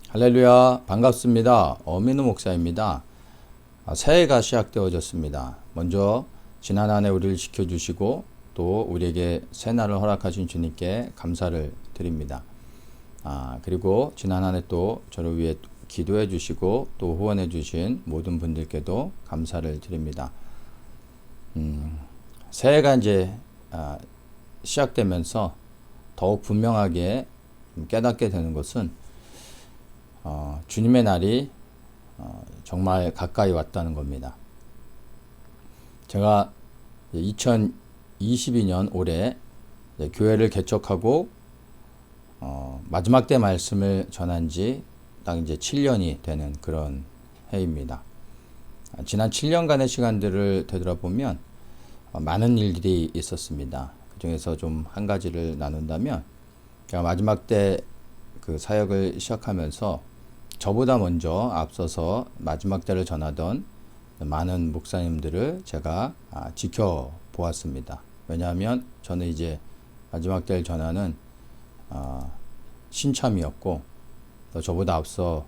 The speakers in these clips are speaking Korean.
할렐루야, 반갑습니다. 어민우 목사입니다. 새해가 시작되어졌습니다. 먼저 지난 한 해 우리를 지켜주시고 또 우리에게 새날을 허락하신 주님께 감사를 드립니다. 그리고 지난 한 해 또 저를 위해 기도해 주시고 또 후원해 주신 모든 분들께도 감사를 드립니다. 새해가 이제 시작되면서 더욱 분명하게 깨닫게 되는 것은 주님의 날이 정말 가까이 왔다는 겁니다. 제가 2022년 올해 교회를 개척하고 마지막 때 말씀을 전한 지 딱 이제 7년이 되는 그런 해입니다. 지난 7년간의 시간들을 되돌아보면 많은 일들이 있었습니다. 그 중에서 좀 한 가지를 나눈다면 제가 마지막 때 그 사역을 시작하면서 저보다 먼저 앞서서 마지막 때를 전하던 많은 목사님들을 제가 지켜보았습니다. 왜냐하면 저는 이제 마지막 때를 전하는 신참이었고 또 저보다 앞서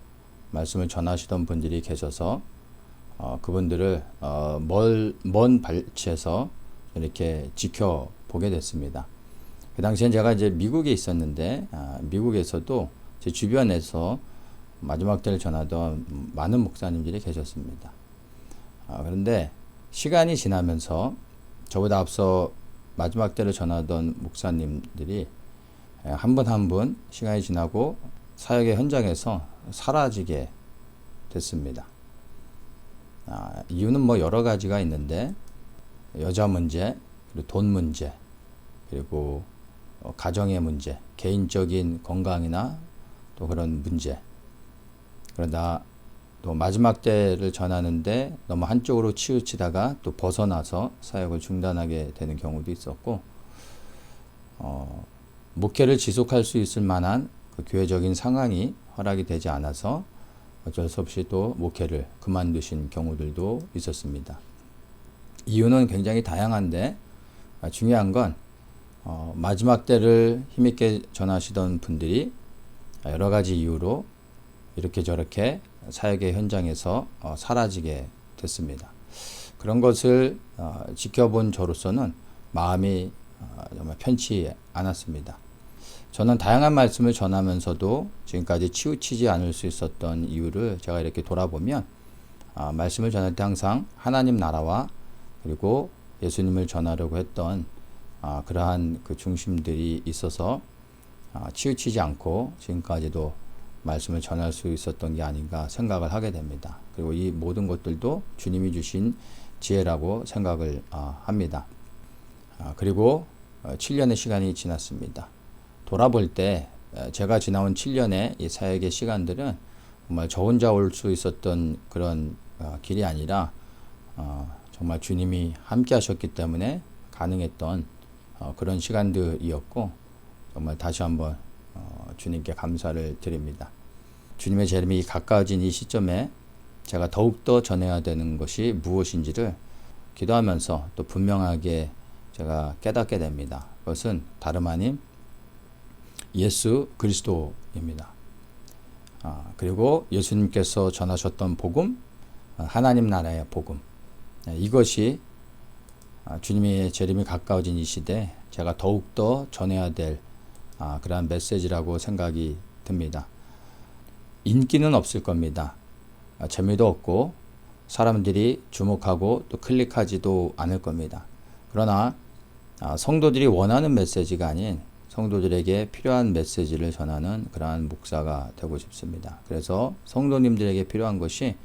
말씀을 전하시던 분들이 계셔서 그분들을 먼 발치에서 이렇게 지켜보게 됐습니다. 그 당시엔 제가 이제 미국에 있었는데 미국에서도 제 주변에서 마지막 때를 전하던 많은 목사님들이 계셨습니다. 그런데 시간이 지나면서 저보다 앞서 마지막 때를 전하던 목사님들이 한 분 한 분 시간이 지나고 사역의 현장에서 사라지게 됐습니다. 이유는 뭐 여러 가지가 있는데 여자 문제, 그리고 돈 문제, 그리고 가정의 문제, 개인적인 건강이나 또 그런 문제. 그러다 또 마지막 때를 전하는데 너무 한쪽으로 치우치다가 또 벗어나서 사역을 중단하게 되는 경우도 있었고, 목회를 지속할 수 있을 만한 그 교회적인 상황이 허락이 되지 않아서 어쩔 수 없이 또 목회를 그만두신 경우들도 있었습니다. 이유는 굉장히 다양한데 중요한 건 마지막 때를 힘있게 전하시던 분들이 여러 가지 이유로 이렇게 저렇게 사역의 현장에서 사라지게 됐습니다. 그런 것을 지켜본 저로서는 마음이 정말 편치 않았습니다. 저는 다양한 말씀을 전하면서도 지금까지 치우치지 않을 수 있었던 이유를 제가 이렇게 돌아보면 말씀을 전할 때 항상 하나님 나라와 그리고 예수님을 전하려고 했던 그러한 그 중심들이 있어서 치우치지 않고 지금까지도 말씀을 전할 수 있었던 게 아닌가 생각을 하게 됩니다. 그리고 이 모든 것들도 주님이 주신 지혜라고 생각을 합니다. 그리고 7년의 시간이 지났습니다. 돌아볼 때 제가 지나온 7년의 이 사역의 시간들은 정말 저 혼자 올 수 있었던 그런 길이 아니라 정말 주님이 함께 하셨기 때문에 가능했던 그런 시간들이었고 정말 다시 한번 주님께 감사를 드립니다. 주님의 재림이 가까워진 이 시점에 제가 더욱더 전해야 되는 것이 무엇인지를 기도하면서 또 분명하게 제가 깨닫게 됩니다. 그것은 다름 아닌 예수 그리스도입니다. 그리고 예수님께서 전하셨던 복음, 하나님 나라의 복음, 이것이 주님의 재림이 가까워진 이 시대에 제가 더욱더 전해야 될 그러한 메시지라고 생각이 듭니다. 인기는 없을 겁니다. 재미도 없고 사람들이 주목하고 또 클릭하지도 않을 겁니다. 그러나 성도들이 원하는 메시지가 아닌 성도들에게 필요한 메시지를 전하는 그러한 목사가 되고 싶습니다. 그래서 성도님들에게 필요한 것이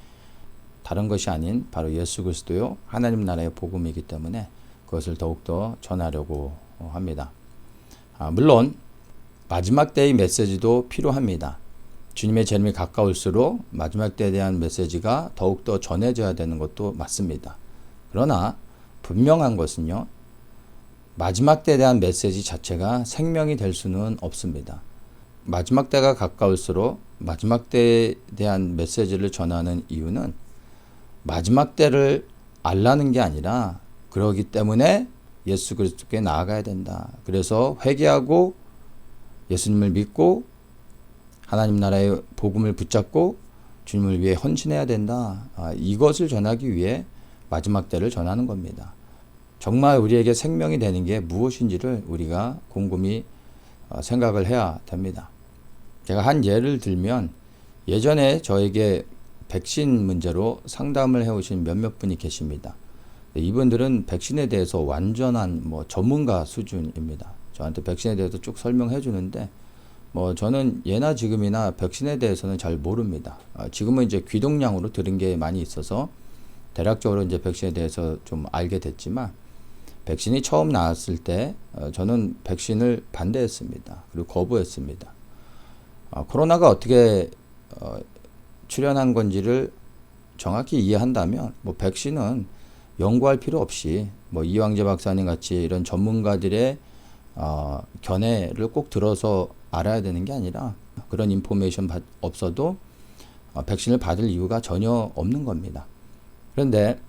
다른 것이 아닌 바로 예수 그리스도요 하나님 나라의 복음이기 때문에 그것을 더욱더 전하려고 합니다. 물론 마지막 때의 메시지도 필요합니다. 주님의 재림이 가까울수록 마지막 때에 대한 메시지가 더욱더 전해져야 되는 것도 맞습니다. 그러나 분명한 것은요, 마지막 때에 대한 메시지 자체가 생명이 될 수는 없습니다. 마지막 때가 가까울수록 마지막 때에 대한 메시지를 전하는 이유는 마지막 때를 알라는 게 아니라 그러기 때문에 예수 그리스도께 나아가야 된다. 그래서 회개하고 예수님을 믿고 하나님 나라의 복음을 붙잡고 주님을 위해 헌신해야 된다. 이것을 전하기 위해 마지막 때를 전하는 겁니다. 정말 우리에게 생명이 되는 게 무엇인지를 우리가 곰곰이 생각을 해야 됩니다. 제가 한 예를 들면 예전에 저에게 백신 문제로 상담을 해오신 몇몇 분이 계십니다. 이분들은 백신에 대해서 완전한 전문가 수준입니다. 저한테 백신에 대해서 쭉 설명해 주는데 저는 예나 지금이나 백신에 대해서는 잘 모릅니다. 지금은 이제 귀동량으로 들은 게 많이 있어서 대략적으로 이제 백신에 대해서 좀 알게 됐지만 백신이 처음 나왔을 때 저는 백신을 반대했습니다. 그리고 거부했습니다. 코로나가 어떻게 출현한 건지를 정확히 이해한다면 백신은 연구할 필요 없이 이황재 박사님 같이 이런 전문가들의 견해를 꼭 들어서 알아야 되는 게 아니라 그런 인포메이션 없어도 백신을 받을 이유가 전혀 없는 겁니다. 그런데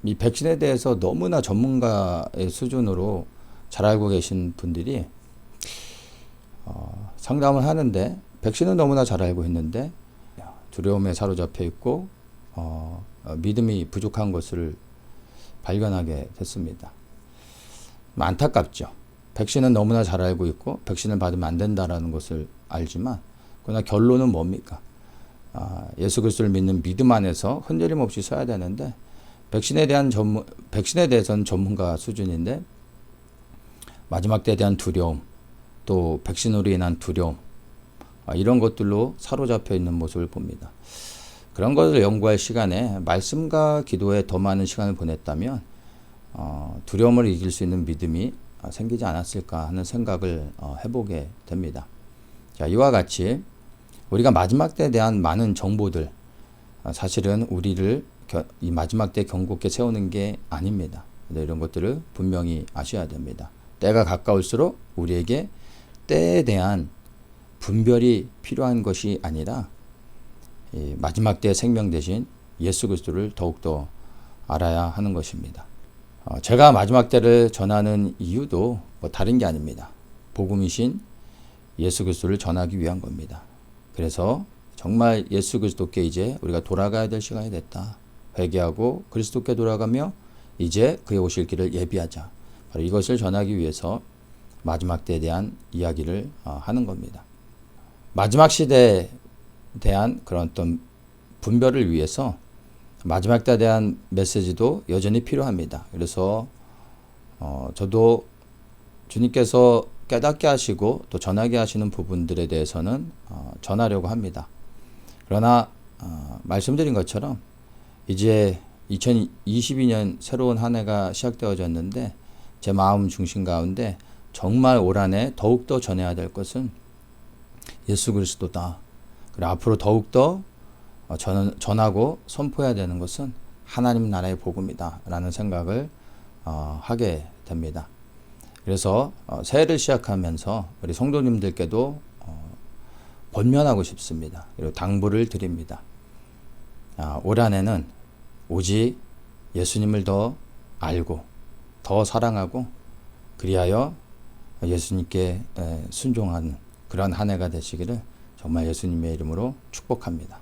이 백신에 대해서 너무나 전문가의 수준으로 잘 알고 계신 분들이 상담을 하는데 백신은 너무나 잘 알고 있는데 두려움에 사로잡혀 있고 믿음이 부족한 것을 발견하게 됐습니다. 안타깝죠. 백신은 너무나 잘 알고 있고 백신을 받으면 안 된다라는 것을 알지만 그러나 결론은 뭡니까? 예수 그리스도를 믿는 믿음 안에서 흔들림 없이 서야 되는데 백신에 대해서는 전문가 수준인데 마지막 때에 대한 두려움, 또 백신으로 인한 두려움, 이런 것들로 사로잡혀 있는 모습을 봅니다. 그런 것을 연구할 시간에 말씀과 기도에 더 많은 시간을 보냈다면 두려움을 이길 수 있는 믿음이 생기지 않았을까 하는 생각을 해보게 됩니다. 자, 이와 같이 우리가 마지막 때에 대한 많은 정보들 사실은 우리를 이 마지막 때 경고케 세우는 게 아닙니다. 이런 것들을 분명히 아셔야 됩니다. 때가 가까울수록 우리에게 때에 대한 분별이 필요한 것이 아니라 이 마지막 때의 생명 대신 예수 그리스도를 더욱더 알아야 하는 것입니다. 제가 마지막 때를 전하는 이유도 다른 게 아닙니다. 복음이신 예수 그리스도를 전하기 위한 겁니다. 그래서 정말 예수 그리스도께 이제 우리가 돌아가야 될 시간이 됐다. 회개하고 그리스도께 돌아가며 이제 그의 오실 길을 예비하자. 바로 이것을 전하기 위해서 마지막 때에 대한 이야기를 하는 겁니다. 마지막 시대에 대한 그런 어떤 분별을 위해서 마지막 때에 대한 메시지도 여전히 필요합니다. 그래서 저도 주님께서 깨닫게 하시고 또 전하게 하시는 부분들에 대해서는 전하려고 합니다. 그러나 말씀드린 것처럼 이제 2022년 새로운 한 해가 시작되어졌는데 제 마음 중심 가운데 정말 올 한 해 더욱더 전해야 될 것은 예수 그리스도다. 그리고 앞으로 더욱더 전하고 선포해야 되는 것은 하나님 나라의 복음이다 라는 생각을 하게 됩니다. 그래서 새해를 시작하면서 우리 성도님들께도 권면하고 싶습니다. 그리고 당부를 드립니다. 올 한 해는 오직 예수님을 더 알고 더 사랑하고 그리하여 예수님께 순종하는 그런 한 해가 되시기를 정말 예수님의 이름으로 축복합니다.